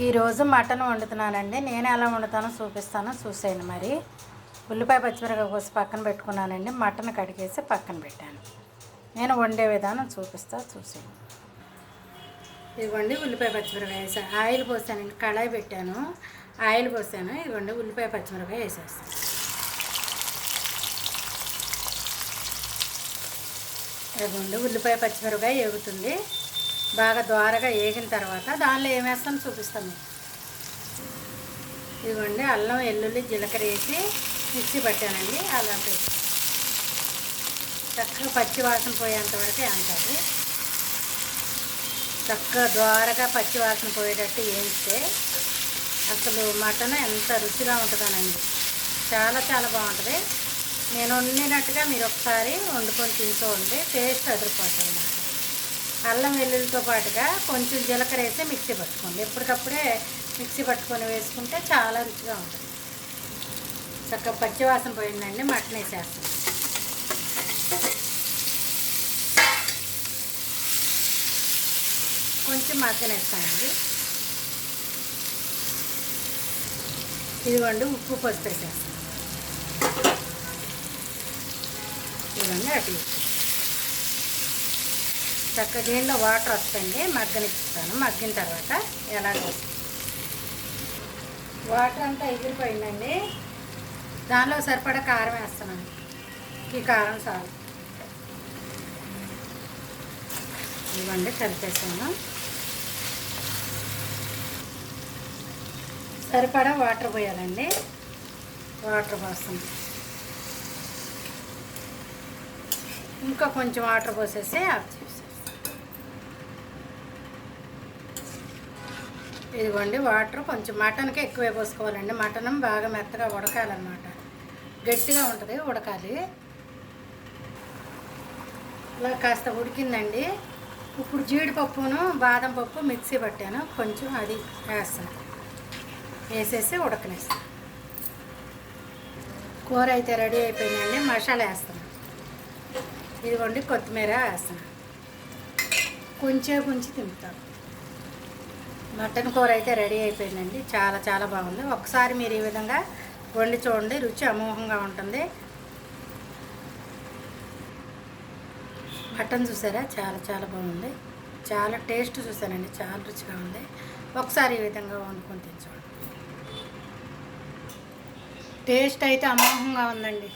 ఈరోజు మటన్ వండుతున్నానండి. నేను ఎలా వండుతానో చూపిస్తాను, చూసేయండి. మరి ఉల్లిపాయ పచ్చిమిరపకాయ కోసి పక్కన పెట్టుకున్నానండి. మటన్ కడిగేసి పక్కన పెట్టాను. నేను వండే విధానం చూసేయండి. ఇదిగోండి ఉల్లిపాయ పచ్చిమిరపకాయ వేసాను, ఆయిల్ పోసానండి. కళాయి పెట్టాను, ఆయిల్ పోసాను. ఇదిగోండి ఉల్లిపాయ పచ్చిమిరపకాయ వేసేస్తాను. ఇదిగోండి ఉల్లిపాయ పచ్చిమిరపకాయ వేగుతుంది. బాగా దోరగా వేగిన తర్వాత దానిలో ఏం వేస్తాను చూపిస్తాను. ఇదిగోండి అల్లం వెల్లుల్లి జీలకర్ర వేసి మిక్సీ పట్టానండి. అల్లం పేస్ట్ చక్కగా పచ్చి వాసన పోయేంత వరకు అంటారు. చక్కగా దోరగా పచ్చి వాసన పోయేటట్టు వేయిస్తే అసలు మటన్ ఎంత రుచిగా ఉంటుందనండి. చాలా చాలా బాగుంటుంది. నేను వండినట్టుగా మీరు ఒకసారి వండుకొని తింటూండి, టేస్ట్ అదిరిపోతుంది అన్నమాట. అల్లం వెల్లుల్లితో పాటుగా కొంచెం జీలకర్ర వేసి మిక్సీ పట్టుకోండి. ఎప్పటికప్పుడే మిక్సీ పట్టుకొని వేసుకుంటే చాలా రుచిగా ఉంటుంది. చక్కగా పచ్చి వాసన పోయిందండి. మటన్ వేసేస్తాం. కొంచెం మగ్గనేస్తానండి. ఇదిగోండి ఉప్పు పసుపు వేసేస్తాను. ఇదిగోండి అటు చక్కగా దీనిలో వాటర్ వస్తుంది, మగ్గనిస్తాను. మగ్గిన తర్వాత ఎలాగో వాటర్ అంతా ఎగిరిపోయిందండి. దానిలో సరిపడా కారం వేస్తున్నాను. ఈ కారం చాలు. ఇవ్వండి కలిపేసాను. సరిపడా వాటర్ పోయాలండి. వాటర్ పోస్తాను. ఇంకా కొంచెం వాటర్ పోసేసి ఆఫ్ చేసేస్తాను. ఇదిగోండి వాటర్ కొంచెం మటన్కి ఎక్కువే పోసుకోవాలండి. మటన్ బాగా మెత్తగా ఉడకాలన్నమాట. గట్టిగా ఉంటుంది, ఉడకాలి. ఇలా కాస్త ఉడికిందండి. ఇప్పుడు జీడిపప్పును బాదం పప్పు మిక్సీ పట్టాను, కొంచెం అది వేస్తాను. వేసేసి ఉడకనేస్తాను. కూర అయితే రెడీ అయిపోయిందండి. మసాలా వేస్తాను. ఇదిగోండి కొత్తిమీర వేస్తాను. కొంచెం తింపుతాను. మటన్ కూర అయితే రెడీ అయిపోయిందండి. చాలా చాలా బాగుంది. ఒకసారి మీరు ఈ విధంగా వండి చూడండి, రుచి అమోఘంగా ఉంటుంది. మటన్ చూసారా, చాలా చాలా బాగుంది. చాలా టేస్ట్ చూసానండి, చాలా రుచిగా ఉంది. ఒకసారి ఈ విధంగా వండుకొని తిని చూడండి. టేస్ట్ అయితే అమోఘంగా ఉందండి.